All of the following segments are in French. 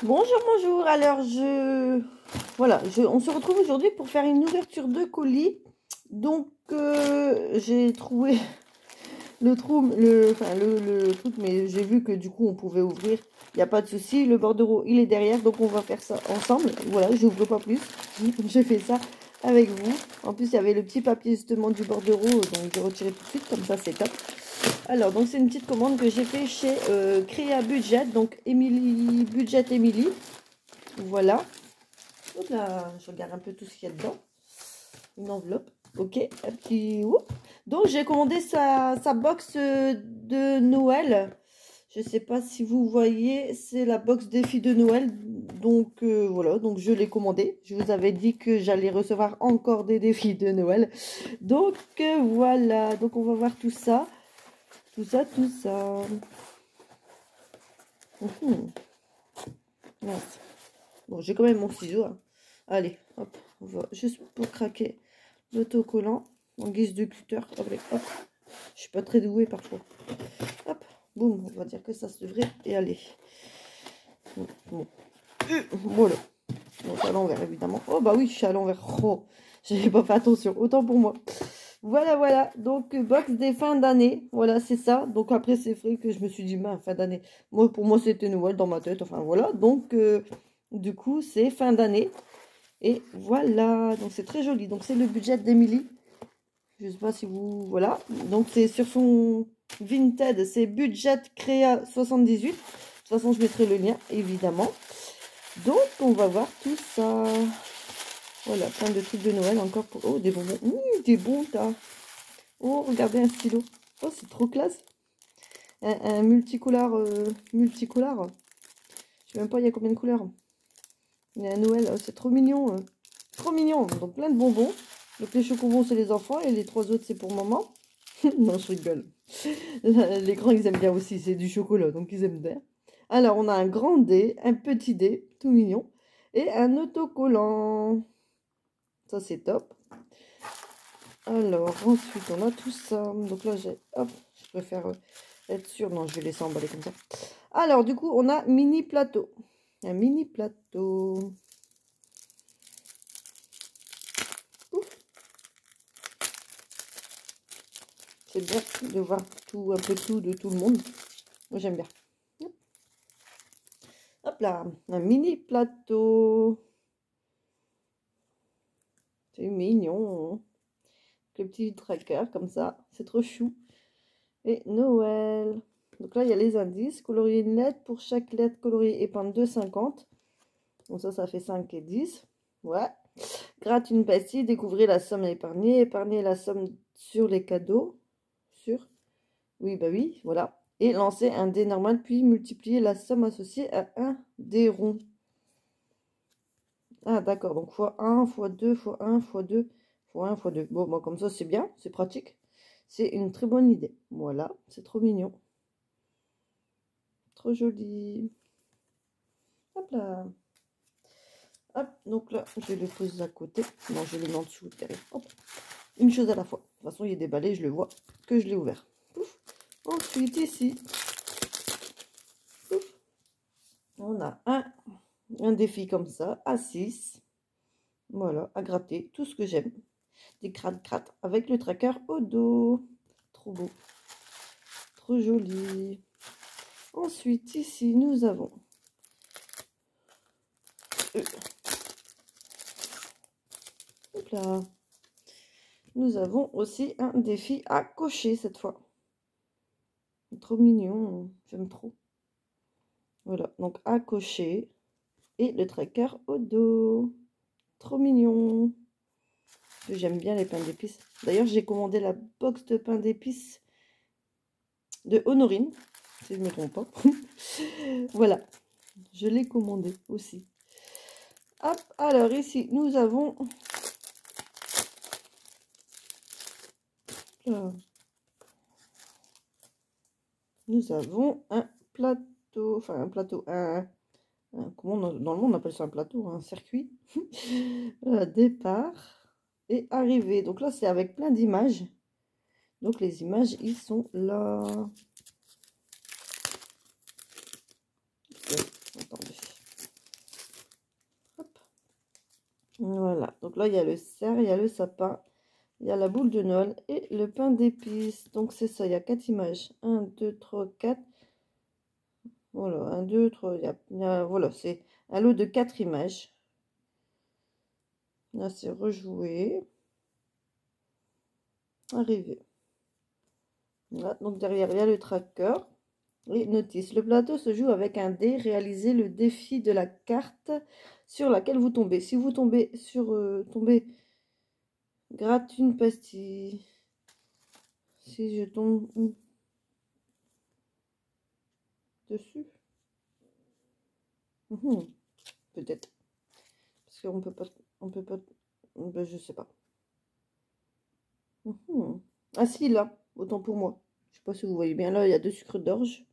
Bonjour, bonjour. Alors, voilà, on se retrouve aujourd'hui pour faire une ouverture de colis. Donc, j'ai trouvé le truc, mais j'ai vu que du coup, on pouvait ouvrir. Il n'y a pas de souci. Le bordereau, il est derrière, donc on va faire ça ensemble. Voilà, j'ouvre pas plus. J'ai fait ça avec vous. En plus, il y avait le petit papier justement du bordereau, donc j'ai retiré tout de suite, comme ça, c'est top. Alors, donc c'est une petite commande que j'ai fait chez Créa Budget, donc Emily Budget Emily. Voilà. Hop là, je regarde un peu tout ce qu'il y a dedans. Une enveloppe. Ok, un petit... Donc, j'ai commandé sa box de Noël. Je ne sais pas si vous voyez, c'est la box défi de Noël. Donc, voilà, donc je l'ai commandé. Je vous avais dit que j'allais recevoir encore des défis de Noël. Donc, voilà. Donc, on va voir tout ça. Tout ça, tout ça. Mince. Bon, j'ai quand même mon ciseau, hein. Allez, hop, on va juste pour craquer l'autocollant en guise de cutter. Allez, hop. Je suis pas très douée parfois. Hop, boum, on va dire que ça se devrait y aller. Bon. Voilà. Bon, c'est à l'envers, évidemment. Oh, bah oui, je suis à l'envers. Oh, j'avais pas fait attention. Autant pour moi. Voilà, voilà. Donc, box des fins d'année. Voilà, c'est ça. Donc, après, c'est vrai que je me suis dit, fin d'année. Moi, pour moi, c'était Noël dans ma tête. Enfin, voilà. Donc, du coup, c'est fin d'année. Et voilà. Donc, c'est très joli. Donc, c'est le budget d'Emily. Je sais pas si vous... Voilà. Donc, c'est sur son Vinted. C'est budget créa 78. De toute façon, je mettrai le lien, évidemment. Donc, on va voir tout ça. Voilà, plein de trucs de Noël encore pour... Oh, des bonbons. Des bons tas. Oh, regardez un stylo. Oh, c'est trop classe. Un multicolore. Multicolore. Je sais même pas, il y a combien de couleurs. Il y a un Noël. Oh, c'est trop mignon. Trop mignon. Donc, plein de bonbons. Donc, les chocobons, c'est les enfants. Et les trois autres, c'est pour maman. Non, je rigole. Les grands, ils aiment bien aussi. C'est du chocolat. Donc, ils aiment bien. Alors, on a un grand dé, un petit dé, tout mignon. Et un autocollant. Ça, c'est top. Alors, ensuite, on a tout ça. Donc là, j'ai... Hop, je préfère être sûre. Non, je vais laisser emballer comme ça. Alors, du coup, on a mini plateau. Un mini plateau. Ouf. C'est bien de voir tout, un peu tout de tout le monde. Moi, j'aime bien. Hop là, un mini plateau. C'est mignon. Le petit tracker comme ça. C'est trop chou. Et Noël. Donc là, il y a les indices. Colorier une lettre. Pour chaque lettre coloriée et peindre 2,50. Donc ça fait 5 et 10. Ouais. Gratte une pastille. Découvrez la somme épargnée. Épargnez la somme sur les cadeaux. Sur. Oui, bah oui, voilà. Et lancer un dé normal, puis multiplier la somme associée à un dé rond. Ah, d'accord. Donc, x1, x2, x1, x2, x1, x2. Bon, moi, comme ça, c'est bien. C'est pratique. C'est une très bonne idée. Voilà. C'est trop mignon. Trop joli. Hop là. Hop. Donc là, je le pose à côté. Non, je le mets en dessous, derrière. Hop. Une chose à la fois. De toute façon, il est déballé. Je le vois que je l'ai ouvert. Pouf. Ensuite, ici. Pouf. On a un défi comme ça, à 6. Voilà, à gratter, tout ce que j'aime. Des gratte-gratte avec le tracker au dos. Trop beau. Trop joli. Ensuite, ici, nous avons... Hop là. Nous avons aussi un défi à cocher cette fois. Trop mignon, j'aime trop. Voilà, donc à cocher. Et le tracker au dos. Trop mignon. J'aime bien les pains d'épices. D'ailleurs, j'ai commandé la box de pain d'épices de Honorine, si je ne me trompe pas. Voilà, je l'ai commandé aussi. Hop, alors ici, nous avons... Nous avons un plateau, enfin un plateau, comment dans le monde on appelle ça un plateau, un circuit. Départ et arrivée. Donc là, c'est avec plein d'images. Donc les images, ils sont là. Attendez. Voilà, donc là, il y a le cerf, il y a le sapin, il y a la boule de Noël et le pain d'épices. Donc, c'est ça, il y a 4 images. 1, 2, 3, 4. Voilà, 1, 2, 3. Voilà, c'est un lot de 4 images. Là, c'est rejoué. Arrivé. Là, donc, derrière, il y a le tracker. Et notice, le plateau se joue avec un dé. Réalisez le défi de la carte sur laquelle vous tombez. Si vous tombez sur... gratte une pastille. Si je tombe dessus. Peut-être. Parce qu'on peut pas... On peut pas... Ben, je sais pas. Ah si, là. Autant pour moi. Je sais pas si vous voyez bien. Là, il y a 2 sucres d'orge.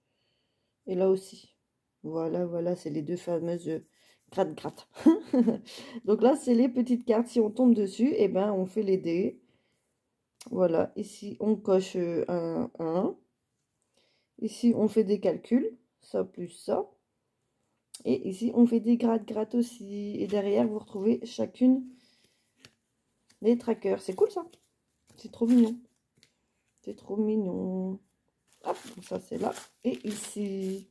Et là aussi. Voilà, voilà. C'est les 2 fameuses gratte-gratte. Donc là, c'est les petites cartes. Si on tombe dessus, et ben, on fait les dés. Voilà. Ici, on coche un 1. Ici, on fait des calculs. Ça plus ça. Et ici, on fait des gratte-gratte aussi. Et derrière, vous retrouvez chacune des trackers. C'est cool, ça. C'est trop mignon. C'est trop mignon. Hop, donc ça, c'est là. Et ici,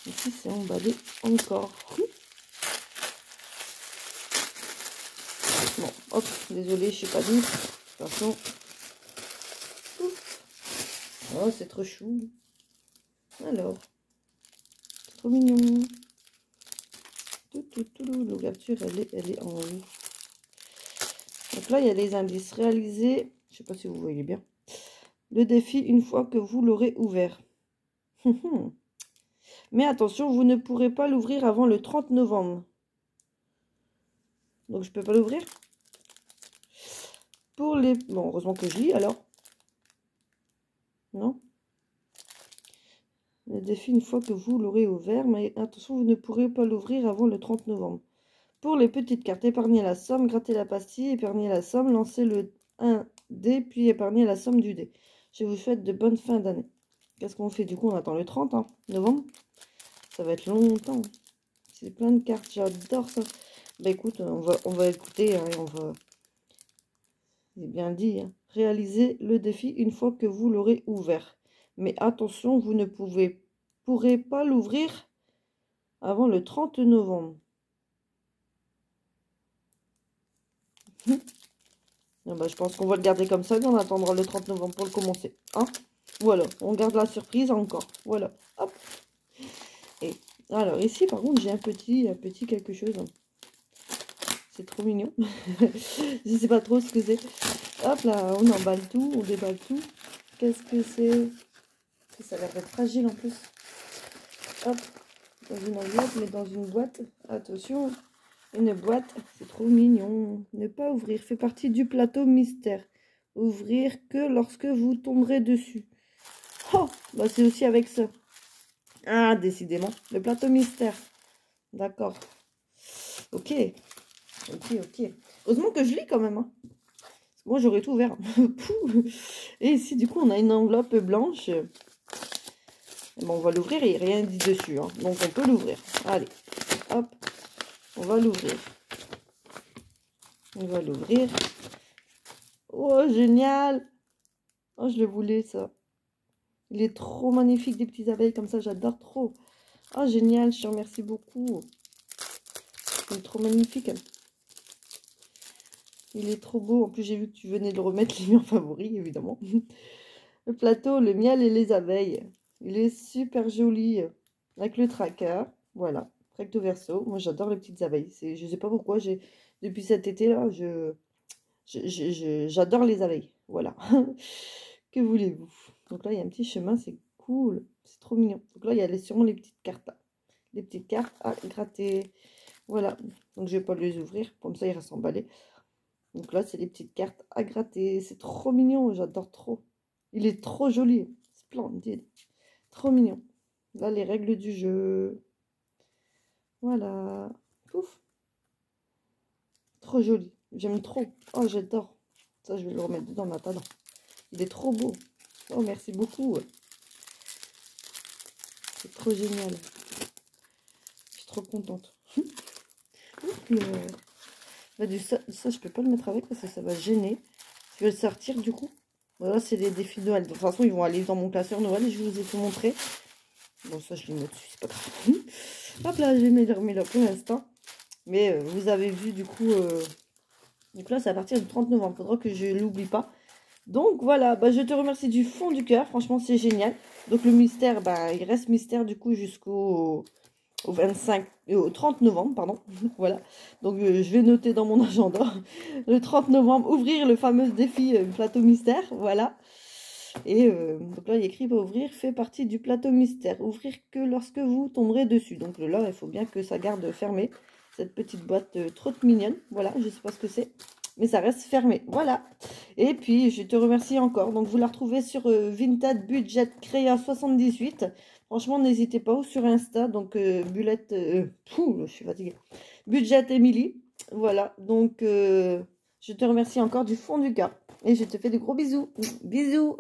c'est emballé encore. Bon, hop, désolé, je suis pas douce. De toute façon. Oh, c'est trop chou. Alors, c'est trop mignon. L'ouverture, elle est en haut. Donc là, il y a les indices réalisés. Je sais pas si vous voyez bien. Le défi une fois que vous l'aurez ouvert. Mais attention, vous ne pourrez pas l'ouvrir avant le 30 novembre. Donc, je peux pas l'ouvrir. Pour les... Bon, heureusement que je lis, alors. Non. Le défi une fois que vous l'aurez ouvert. Mais attention, vous ne pourrez pas l'ouvrir avant le 30 novembre. Pour les petites cartes, épargnez la somme, grattez la pastille, épargnez la somme, lancez le 1 dé, puis épargnez la somme du dé. Je vous souhaite de bonnes fins d'année. Qu'est-ce qu'on fait du coup? On attend le 30 novembre. Ça va être longtemps. C'est plein de cartes, j'adore ça. Bah écoute, on va écouter, hein, et on va... J'ai bien dit, hein. Réalisez le défi une fois que vous l'aurez ouvert. Mais attention, vous ne pourrez pas l'ouvrir avant le 30 novembre. Ah bah, je pense qu'on va le garder comme ça, mais on attendra le 30 novembre pour le commencer. Hein, voilà, on garde la surprise encore. Voilà, hop. Et alors ici, par contre, j'ai un petit quelque chose. C'est trop mignon. Je sais pas trop ce que c'est. Hop là, on emballe tout, on déballe tout. Qu'est-ce que c'est? Ça a l'air d'être fragile en plus. Hop, dans une enveloppe, mais dans une boîte. Attention, une boîte, c'est trop mignon. Ne pas ouvrir, fait partie du plateau mystère. Ouvrir que lorsque vous tomberez dessus. Oh, bah c'est aussi avec ça. Ah, décidément, le plateau mystère. D'accord. Ok. Ok. Heureusement que je lis quand même. Hein. Moi, j'aurais tout ouvert. Et ici, du coup, on a une enveloppe blanche. Et bon, on va l'ouvrir et rien dit dessus. Hein. Donc, on peut l'ouvrir. Allez, hop. On va l'ouvrir. On va l'ouvrir. Oh, génial. Oh, je le voulais, ça. Il est trop magnifique, des petites abeilles comme ça. J'adore trop. Oh, génial. Je te remercie beaucoup. Il est trop magnifique. Il est trop beau. En plus, j'ai vu que tu venais de le remettre, les en favori, évidemment. Le plateau, le miel et les abeilles. Il est super joli. Avec le tracker. Voilà. Recto verso. Moi, j'adore les petites abeilles. Je ne sais pas pourquoi. Depuis cet été-là, j'adore les abeilles. Voilà. Que voulez-vous? Donc là, il y a un petit chemin. C'est cool. C'est trop mignon. Donc là, il y a sûrement les petites cartes. Les petites cartes à gratter. Voilà. Donc, je ne vais pas les ouvrir. Comme ça, ils restent emballés. Donc là, c'est les petites cartes à gratter. C'est trop mignon. J'adore trop. Il est trop joli. Splendide. Trop mignon. Là, les règles du jeu. Voilà. Pouf. Trop joli. J'aime trop. Oh, j'adore. Ça, je vais le remettre dedans maintenant. Il est trop beau. Oh, merci beaucoup. C'est trop génial. Je suis trop contente. Bah, ça, je peux pas le mettre avec parce que ça va gêner. Je vais le sortir du coup. Voilà, c'est les défis de Noël. De toute façon, ils vont aller dans mon classeur Noël et je vous ai tout montré. Bon, ça, je les mets dessus, c'est pas grave. Hop là, j'ai mis là pour l'instant. Mais vous avez vu, du coup là, c'est à partir du 30 novembre. Faudra que je l'oublie pas. Donc, voilà, bah, je te remercie du fond du cœur. Franchement, c'est génial. Donc, le mystère, bah, il reste mystère, du coup, jusqu'au au 30 novembre, pardon. Voilà. Donc, je vais noter dans mon agenda. Le 30 novembre, ouvrir le fameux défi plateau mystère. Voilà. Et donc là, il écrit va ouvrir, fait partie du plateau mystère. Ouvrir que lorsque vous tomberez dessus. Donc là, il faut bien que ça garde fermé. Cette petite boîte trop mignonne. Voilà, je ne sais pas ce que c'est. Mais ça reste fermé. Voilà. Et puis, je te remercie encore. Donc, vous la retrouvez sur Vinted Budget Créa 78. Franchement, n'hésitez pas. Ou sur Insta. Donc, Bulette... je suis fatiguée. Budget Emily. Voilà. Donc, je te remercie encore du fond du cœur. Et je te fais de gros bisous. Bisous.